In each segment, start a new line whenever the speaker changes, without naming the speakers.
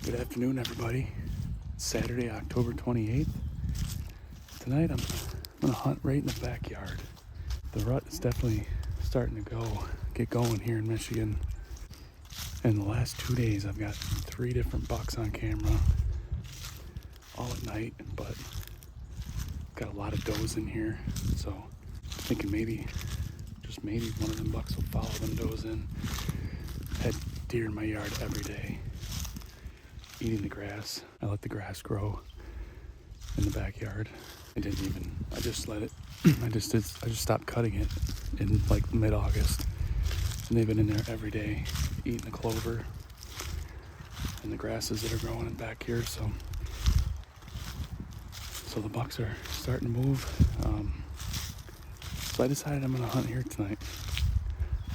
Good afternoon, everybody. It's Saturday, October 28th. Tonight I'm gonna hunt right in the backyard. The rut is definitely starting to get going here in Michigan. In the last 2 days, I've got 3 different bucks on camera, all at night, but got a lot of does in here, so I'm thinking maybe, just maybe, one of them bucks will follow them does in. Had deer in my yard every day, eating the grass. I let the grass grow in the backyard. I just let it, I just stopped cutting it in like mid-August. And they've been in there every day, eating the clover and the grasses that are growing in back here. So the bucks are starting to move. So I decided I'm gonna hunt here tonight.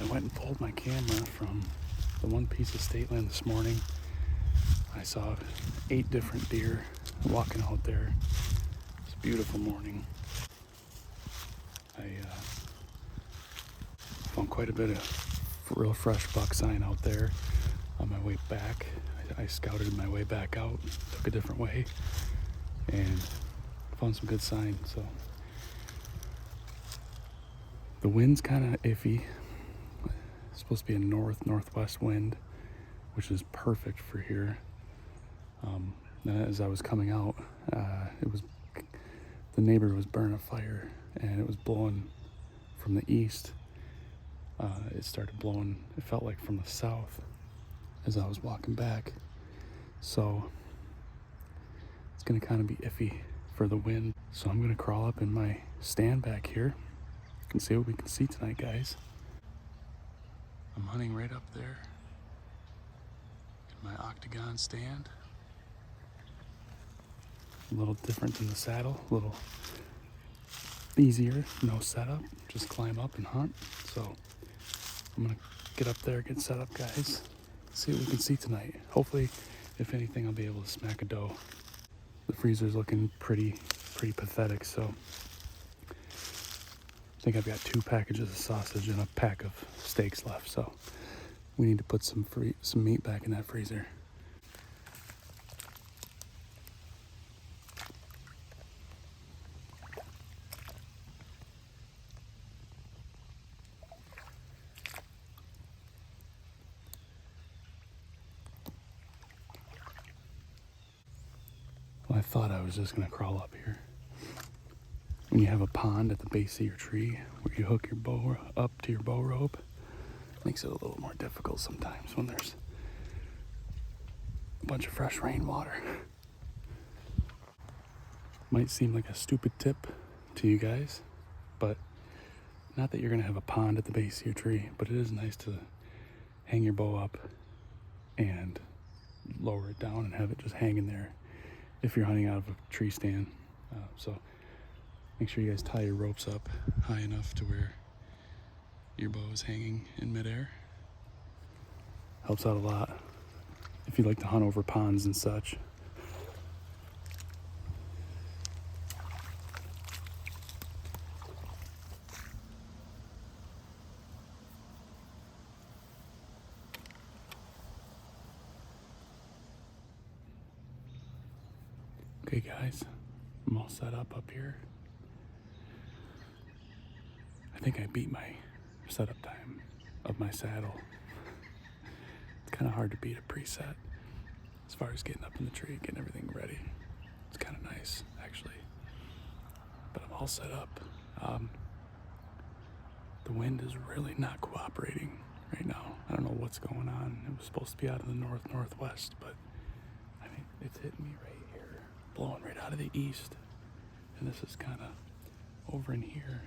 I went and pulled my camera from the one piece of state land this morning. I saw 8 different deer walking out there. It's a beautiful morning. I found quite a bit of real fresh buck sign out there on my way back. I scouted my way back out, took a different way, and found some good sign. So the wind's kind of iffy. It's supposed to be a northwest wind, which is perfect for here. As I was coming out, the neighbor was burning a fire, and it was blowing from the east. It started blowing, it felt like from the south as I was walking back. So it's gonna kind of be iffy for the wind. So I'm gonna crawl up in my stand back here and see what we can see tonight, guys. I'm hunting right up there in my octagon stand. A little different than the saddle, a little easier, no setup, just climb up and hunt. So I'm gonna get up there, get set up, guys, see what we can see tonight. Hopefully, if anything, I'll be able to smack a doe. The freezer's looking pretty pathetic, so I think I've got 2 packages of sausage and a pack of steaks left, so we need to put some meat back in that freezer. Well, I thought I was just gonna crawl up here. When you have a pond at the base of your tree where you hook your bow up to your bow rope, it makes it a little more difficult sometimes when there's a bunch of fresh rainwater. Might seem like a stupid tip to you guys, but not that you're gonna have a pond at the base of your tree, but it is nice to hang your bow up and lower it down and have it just hanging there if you're hunting out of a tree stand. So make sure you guys tie your ropes up high enough to where your bow is hanging in midair. Helps out a lot if you like to hunt over ponds and such. Okay, guys, I'm all set up here. I think I beat my setup time of my saddle. It's kind of hard to beat a preset as far as getting up in the tree, getting everything ready. It's kind of nice, actually. But I'm all set up. The wind is really not cooperating right now. I don't know what's going on. It was supposed to be out of the northwest, but I mean, it's hitting me right here, blowing right out of the east. And this is kind of over in here.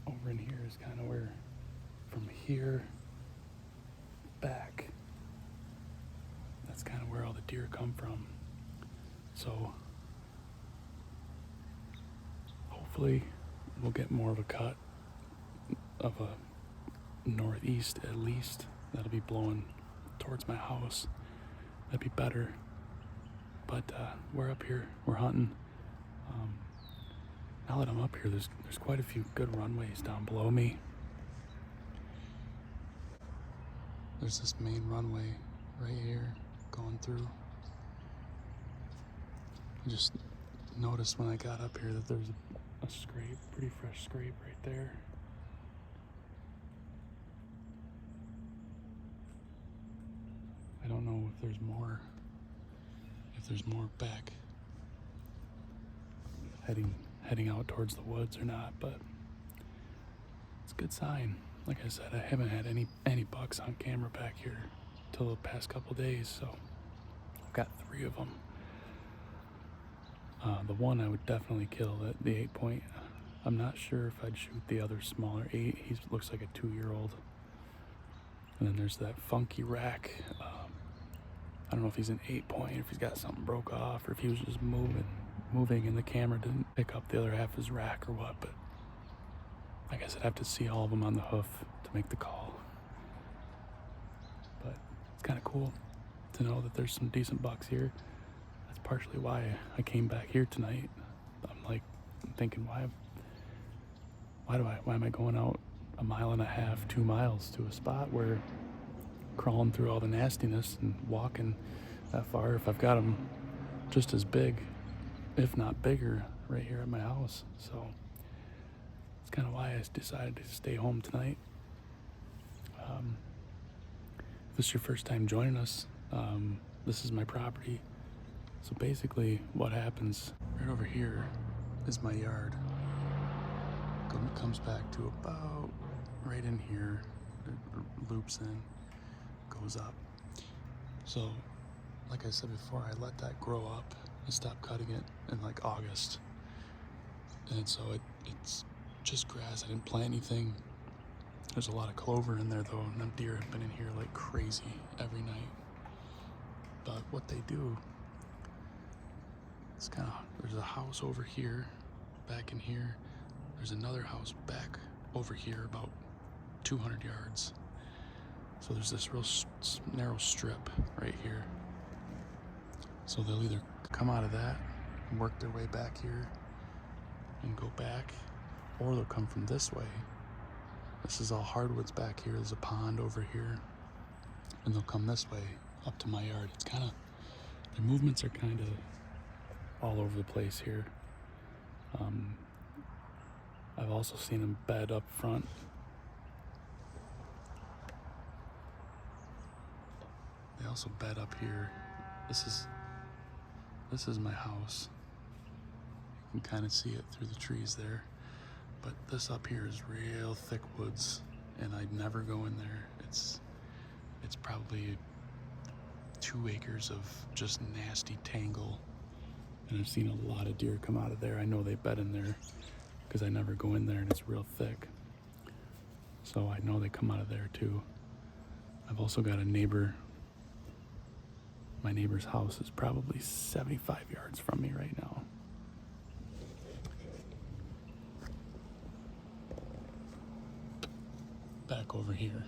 Over in here is kind of where, from here back, that's kind of where all the deer come from. So hopefully we'll get more of a cut of a northeast at least. That'll be blowing towards my house. That'd be better. But we're up here, we're hunting. Now that I'm up here, there's quite a few good runways down below me. There's this main runway right here going through. I just noticed when I got up here that there's a scrape, pretty fresh scrape right there. I don't know if there's more back heading out towards the woods or not, but it's a good sign. Like I said, I haven't had any bucks on camera back here till the past couple days, so I've got 3 of them. The one I would definitely kill, the 8-point. I'm not sure if I'd shoot the other smaller 8. He looks like a 2-year-old. And then there's that funky rack. I don't know if he's an 8-point, if he's got something broke off, or if he was just moving and the camera didn't pick up the other half of his rack or what, but I guess I'd have to see all of them on the hoof to make the call. But it's kind of cool to know that there's some decent bucks here. That's partially why I came back here tonight. I'm thinking, why am I going out 1.5 miles, 2 miles to a spot where crawling through all the nastiness and walking that far if I've got them just as big, if not bigger, right here at my house. So it's kind of why I decided to stay home tonight. If this is your first time joining us, this is my property. So basically what happens right over here is my yard. Comes back to about right in here, it loops in, goes up. So like I said before, I let that grow up. I stopped cutting it in like August, and so it's just grass. I didn't plant anything. There's a lot of clover in there though, and them deer have been in here like crazy every night. But what they do, it's there's a house over here, back in here. There's another house back over here about 200 yards. So there's this real narrow strip right here. So they'll either come out of that and work their way back here and go back, or they'll come from this way. This is all hardwoods back here. There's a pond over here, and they'll come this way up to my yard. It's their movements are kind of all over the place here. I've also seen them bed up front. They also bed up here. This is my house. You can kind of see it through the trees there. But this up here is real thick woods, and I'd never go in there. It's probably 2 acres of just nasty tangle. And I've seen a lot of deer come out of there. I know they bed in there because I never go in there, and it's real thick. So I know they come out of there too. I've also got a neighbor. My neighbor's house is probably 75 yards from me right now. Back over here.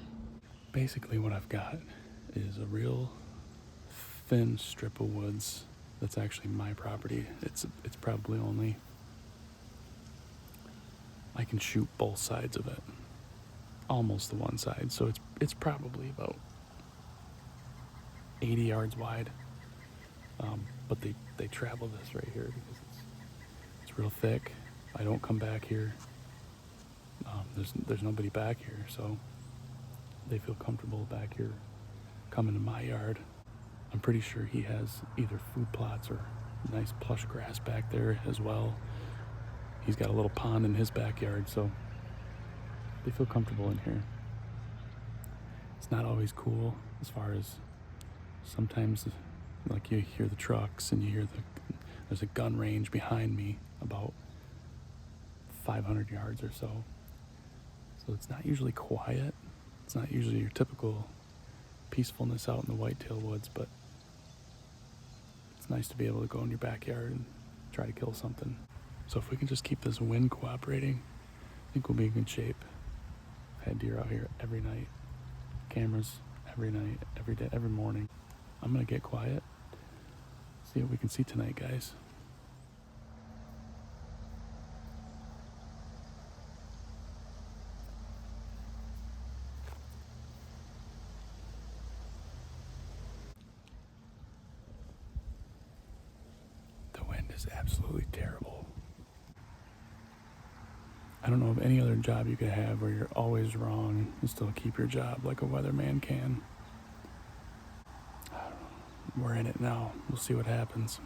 Basically what I've got is a real thin strip of woods that's actually my property. It's probably only, I can shoot both sides of it, almost the one side, so it's probably about 80 yards wide. But they travel this right here because it's real thick. I don't come back here. There's nobody back here, so they feel comfortable back here coming to my yard. I'm pretty sure he has either food plots or nice plush grass back there as well. He's got a little pond in his backyard, so they feel comfortable in here. It's not always cool, as far as sometimes like you hear the trucks and you hear there's a gun range behind me about 500 yards or so. So it's not usually quiet. It's not usually your typical peacefulness out in the whitetail woods, but it's nice to be able to go in your backyard and try to kill something. So if we can just keep this wind cooperating, I think we'll be in good shape. I've had deer out here every night, cameras every night, every day, every morning. I'm gonna get quiet, see what we can see tonight, guys. absolutely terrible. I don't know of any other job you could have where you're always wrong and still keep your job like a weatherman can. We're in it now. We'll see what happens.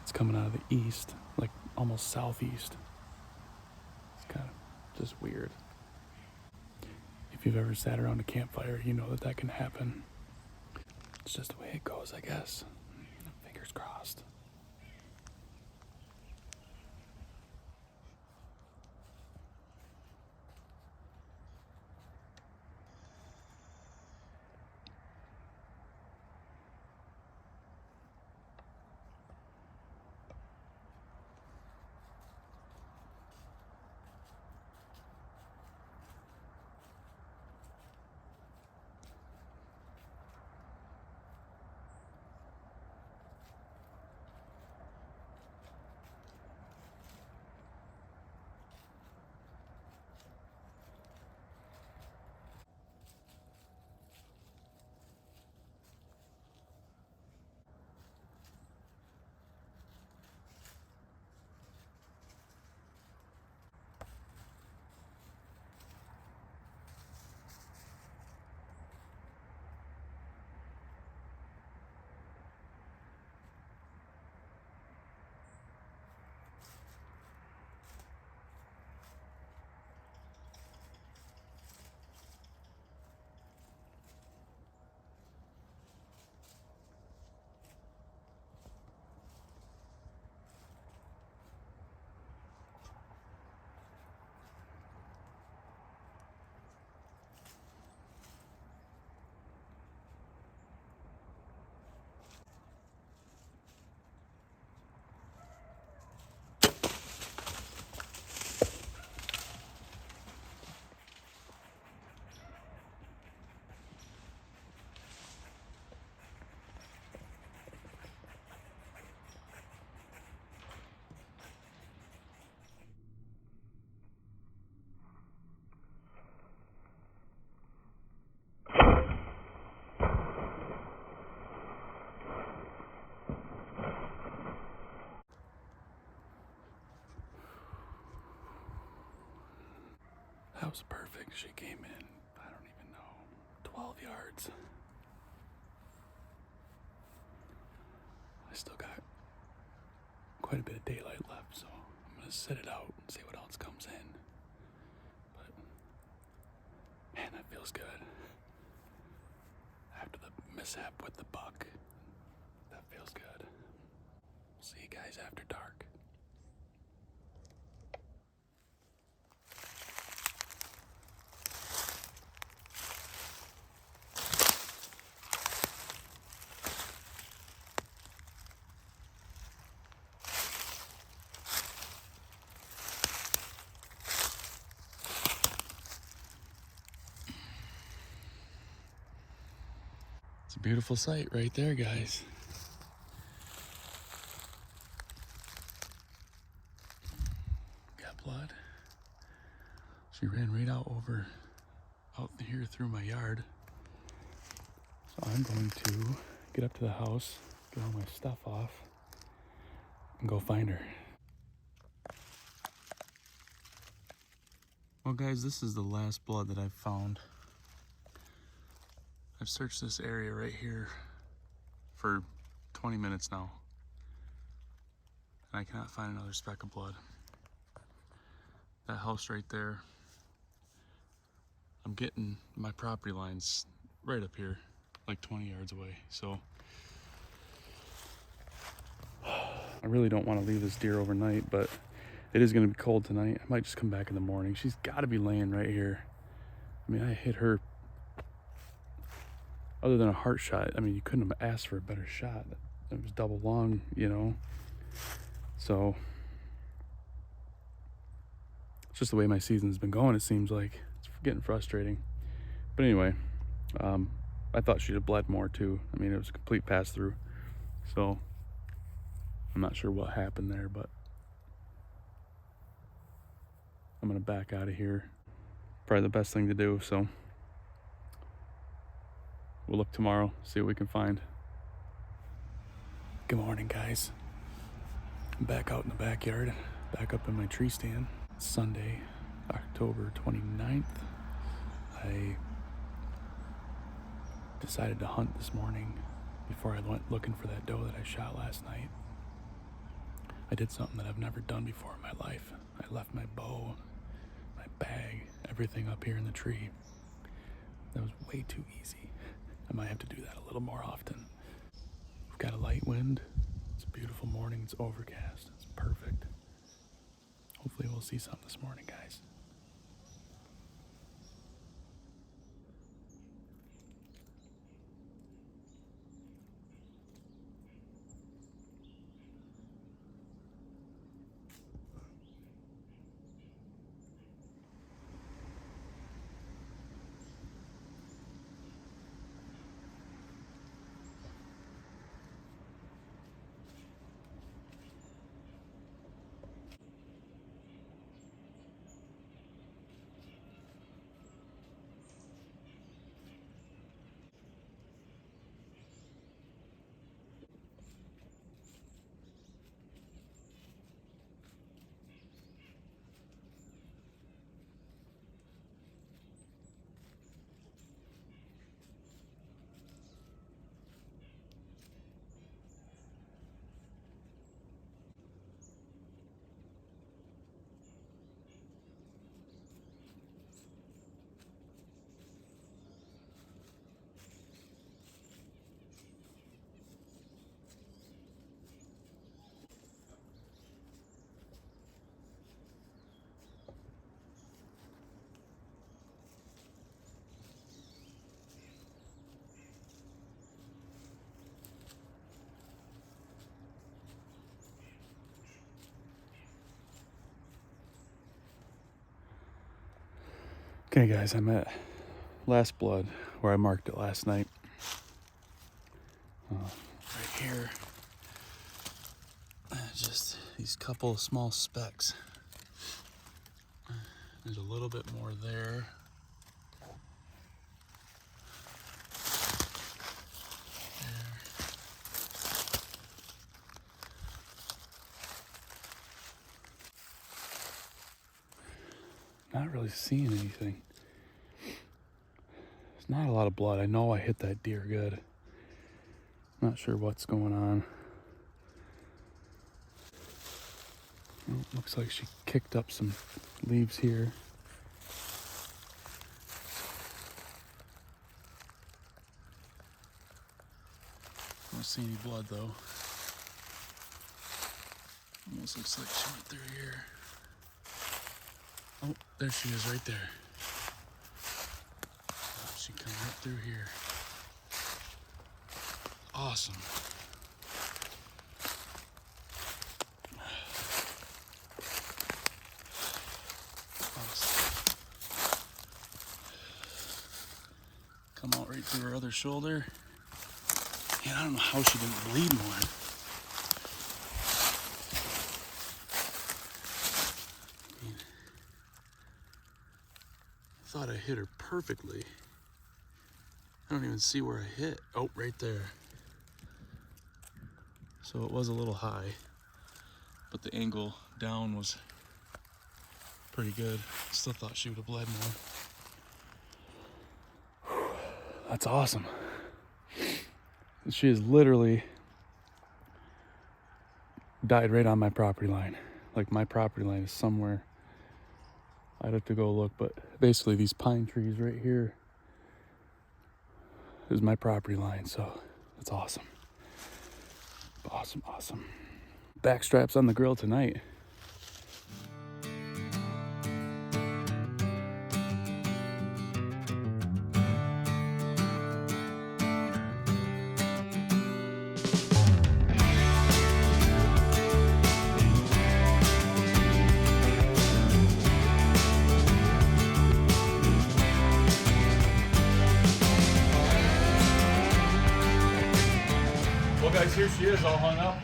It's coming out of the east, like almost southeast. It's kind of just weird. If you've ever sat around a campfire, you know that that can happen. It's just the way it goes, I guess. Fingers crossed. That was perfect. She came in, I don't even know, 12 yards. I still got quite a bit of daylight left, so I'm gonna sit it out and see what else comes in. But man, that feels good. After the mishap with the buck, that feels good. See you guys after dark. It's a beautiful sight right there, guys. Got blood. She ran right out here through my yard. So I'm going to get up to the house, get all my stuff off, and go find her. Well, guys, this is the last blood that I've found. I've searched this area right here for 20 minutes now, and I cannot find another speck of blood. That house right there, I'm getting my property lines right up here, like 20 yards away. So I really don't want to leave this deer overnight, but it is going to be cold tonight. I might just come back in the morning. She's got to be laying right here. I mean, I hit her. Other than a heart shot, I mean, you couldn't have asked for a better shot. It was double lung, you know. So it's just the way my season's been going, it seems like. It's getting frustrating. But anyway, I thought she'd have bled more too. I mean, it was a complete pass-through. So I'm not sure what happened there, but I'm gonna back out of here. Probably the best thing to do, so we'll look tomorrow, see what we can find. Good morning, guys. I'm back out in the backyard, back up in my tree stand. Sunday, October 29th. I decided to hunt this morning before I went looking for that doe that I shot last night. I did something that I've never done before in my life. I left my bow, my bag, everything up here in the tree. That was way too easy. I might have to do that a little more often. We've got a light wind. It's a beautiful morning. It's overcast. It's perfect. Hopefully we'll see something this morning, guys. Okay guys, I'm at Last Blood where I marked it last night. Right here, just these couple of small specks. There's a little bit more there. Not really seeing anything. There's not a lot of blood. I know I hit that deer good. Not sure what's going on. Oh, looks like she kicked up some leaves here. Don't see any blood though. Almost looks like she went through here. Oh, there she is right there. She come right through here. Awesome. Awesome. Come out right through her other shoulder. And I don't know how she didn't bleed more. I thought I hit her perfectly. I don't even see where I hit. Oh, right there. So it was a little high, but the angle down was pretty good. Still thought she would have bled more. That's awesome. She is literally died right on my property line. Like my property line is somewhere. I'd have to go look, but basically these pine trees right here is my property line, so that's awesome. Awesome, awesome. Backstraps on the grill tonight. Well guys, here she is all hung up.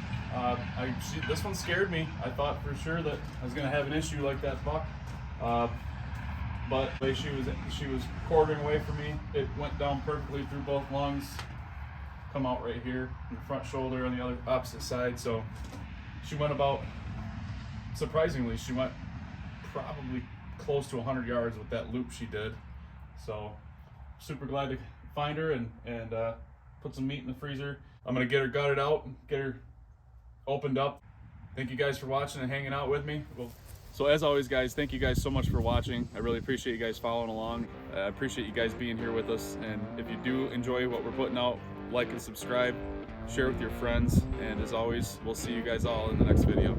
This one scared me. I thought for sure that I was gonna have an issue like that buck. But the way she was quartering away from me, it went down perfectly through both lungs, come out right here in the front shoulder on the other opposite side. So
she went about, surprisingly, she went probably close to 100 yards with that loop she did. So super glad to find her and put some meat in the freezer. I'm gonna get her gutted out and get her opened up. Thank you guys for watching and hanging out with me. So as always, guys, thank you guys so much for watching. I really appreciate you guys following along. I appreciate you guys being here with us. And if you do enjoy what we're putting out, like and subscribe, share with your friends. And as always, we'll see you guys all in the next video.